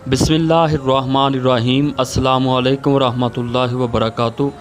बिस्मिल्लाहिर्रहमानिर्रहीम। अस्सलाम वालेकुम रहमतुल्लाहि व बरकातुहू।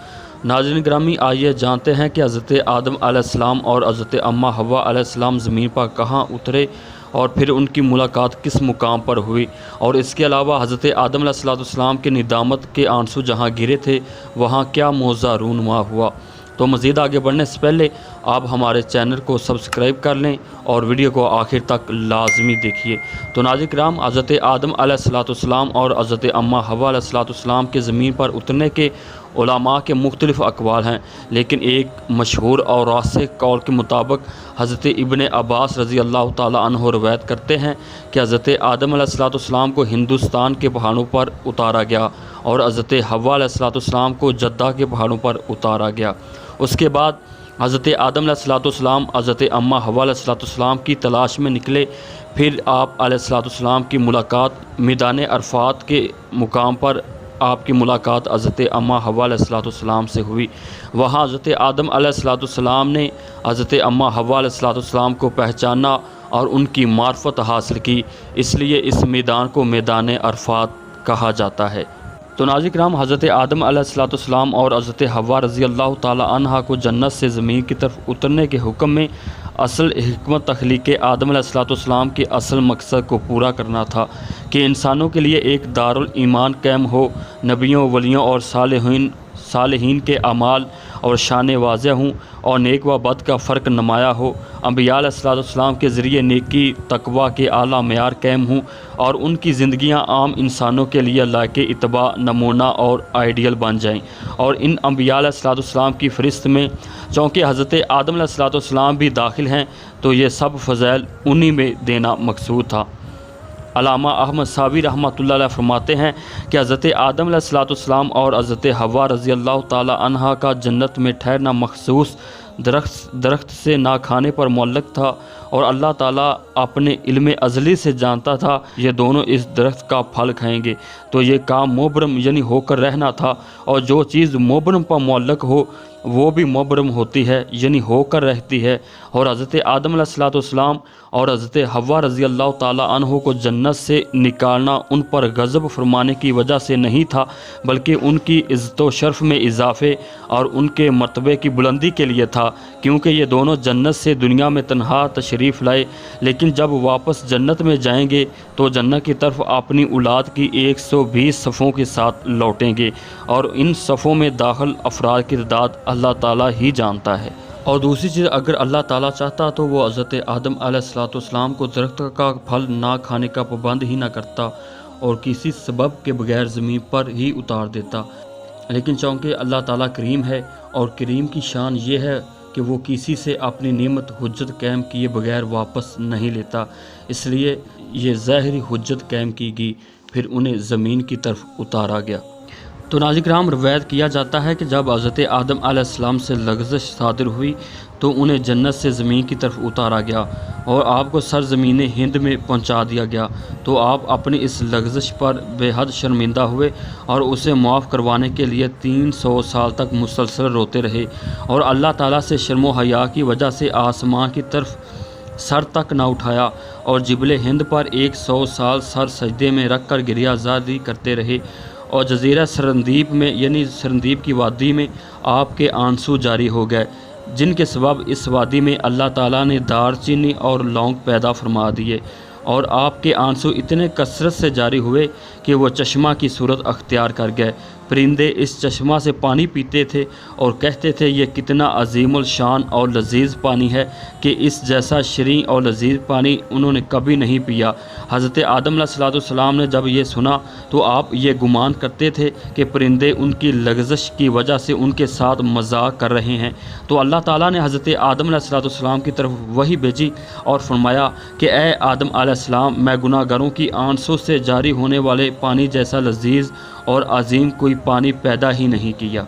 नाज़रीन ग्रामी, आइए जानते हैं कि हज़रत आदम अलैहिस्सलाम और हज़रत अम्मा हव्वा अलैहिस्सलाम ज़मीन पर कहाँ उतरे और फिर उनकी मुलाकात किस मुकाम पर हुई। और इसके अलावा हज़रत आदम अलैहिस्सलाम के निदामत के आंसू जहाँ गिरे थे वहाँ क्या मौज़ा रूनुमा हुआ। तो मज़ीद आगे बढ़ने से पहले आप हमारे चैनल को सब्सक्राइब कर लें और वीडियो को आखिर तक लाजमी देखिए। तो नाज़रीन किराम, हज़रत आदम अलैहिस्सलाम और हज़रत अम्मा हव्वा अलैहिस्सलाम के ज़मीन पर उतरने के उलमा के मुख्तलिफ़ अक़वाल हैं, लेकिन एक मशहूर और रासिख़ कौल के मुताबिक हज़रत इब्न अब्बास रज़ी अल्लाह ताला अन्हु रवायत करते हैं कि हज़रत आदम अलैहिस्सलाम को हिंदुस्तान के पहाड़ों पर उतारा गया और हज़रत हव्वा अलैहिस्सलाम को जद्दा के पहाड़ों पर उतारा गया। उसके बाद हज़रत आदम अलैहिस्सलाम हज़रत अम्मा हव्वा अलैहिस्सलाम की तलाश में निकले। फिर आप अलैहिस्सलाम की मुलाकात मैदान अरफात के मुकाम पर आपकी मुलाकात हज़रत अम्मा हव्वा अलैहिस्सलाम से हुई। वहाँ हज़रत आदम अलैहिस्सलाम ने हज़रत अम्मा हव्वा अलैहिस्सलाम को पहचाना और उनकी मार्फत हासिल की, इसलिए इस मैदान को मैदान अरफात कहा जाता है। तो नाज़रीन किराम, हज़रत आदम अलैहिस्सलाम और हज़रत हव्वा रज़ी अल्लाह ताला अन्हा को जन्नत से ज़मीन की तरफ उतरने के हुक्म में असल हिकमत तख्लीक़ आदम अलैहिस्सलाम के असल मकसद को पूरा करना था कि इंसानों के लिए एक दारुल ईमान कायम हो, नबियों, वलियों और सालिहीन के अमाल और शान वाज़ह हों और नेक व बद का फ़र्क नुमाया हो। अंबिया अलैहिस्सलाम के ज़रिए नेकी तकवा के आला मेयार कायम हों और उनकी ज़िंदगियाँ आम इंसानों के लिए लायक इत्तबा, नमूना और आइडियल बन जाएँ। और इन अंबिया अलैहिस्सलाम की फ़हरिस्त में चूँकि हज़रत आदम अलैहिस्सलाम भी दाखिल हैं, तो ये सब फ़ज़ैल उन्हीं में देना मकसूद था। अल्लामा अहमद सावी रहमतुल्लाह अलैह फरमाते हैं कि हज़रत आदम अलैहिस्सलाम और हज़रत हव्वा रज़ी अल्लाह ताला अन्हा का जन्नत में ठहरना मखसूस दरख्त से ना खाने पर मुअल्लक़ था और अल्लाह ताला अपने इल्म अज़ली से जानता था ये दोनों इस दरख्त का फल खाएंगे। तो ये काम मोबरम यानी होकर रहना था, और जो चीज़ मोबरम पर मुअल्लक़ हो वो भी मोबरम होती है यानी होकर रहती है। और हज़रत आदम अलैहिस्सलाम और हज़रत हव्वा रज़ी अल्लाह ताला अन्हु को जन्नत से निकालना उन पर गज़ब फरमाने की वजह से नहीं था, बल्कि उनकी इज़्ज़त व शर्फ़ में इजाफ़े और उनके मर्तबे की बुलंदी के लिए था, क्योंकि ये दोनों जन्नत से दुनिया में तन्हा तशरीफ़ लाए, लेकिन जब वापस जन्नत में जाएंगे तो जन्नत की तरफ अपनी औलाद की 120 सफ़ों के साथ लौटेंगे, और इन सफ़ों में दाखिल अफराद की तादाद अल्लाह ताला ही जानता है। और दूसरी चीज़, अगर अल्लाह ताला चाहता तो वो हज़रत आदम अलैहिस्सलाम को दरख्त का फल ना खाने का पाबंद ही ना करता और किसी सबब के बगैर ज़मीन पर ही उतार देता। लेकिन चूँकि अल्लाह ताला करीम है और करीम की शान ये है कि वो किसी से अपनी नेमत हुज्जत कायम किए बगैर वापस नहीं लेता, इसलिए ये ज़ाहिरी हुज्जत कायम की गई, फिर उन्हें ज़मीन की तरफ उतारा गया। तो नाज़रीन किराम, रवायत किया जाता है कि जब हज़रत आदम अलैहिस्सलाम से लग़ज़श सादिर हुई तो उन्हें जन्नत से ज़मीन की तरफ उतारा गया और आपको सरज़मीन हिंद में पहुंचा दिया गया। तो आप अपनी इस लग़ज़श पर बेहद शर्मिंदा हुए और उसे मुआफ़ करवाने के लिए 300 साल तक मुसलसल रोते रहे, और अल्लाह ताला से शर्म व हया की वजह से आसमां की तरफ सर तक ना उठाया और जिबले हिंद पर 100 साल सर सजदे में रख कर गिरियाज़ारी करते रहे। और जज़ीरा सरंदीप में यानी सरंदीप की वादी में आपके आंसू जारी हो गए, जिनके सबब इस वादी में अल्लाह ताला ने दार चीनी और लौंग पैदा फरमा दिए, और आपके आंसू इतने कसरत से जारी हुए कि वो चश्मा की सूरत अख्तियार कर गए। परिंदे इस चश्मा से पानी पीते थे और कहते थे ये कितना अजीमुल शान और लजीज़ पानी है कि इस जैसा शरीं और लजीज़ पानी उन्होंने कभी नहीं पिया। हज़रत आदम अलैहिस्सलाम ने जब ये सुना तो आप ये गुमान करते थे कि परिंदे उनकी लग़ज़श की वजह से उनके साथ मजाक कर रहे हैं। तो अल्लाह ताला ने हज़रत आदम अलैहिस्सलाम की तरफ वही भेजी और फरमाया कि ए आदम अलैहिस्सलाम, मैं गुनाहगारों की आंसू से जारी होने वाले पानी जैसा लजीज़ और अजीम कोई पानी पैदा ही नहीं किया।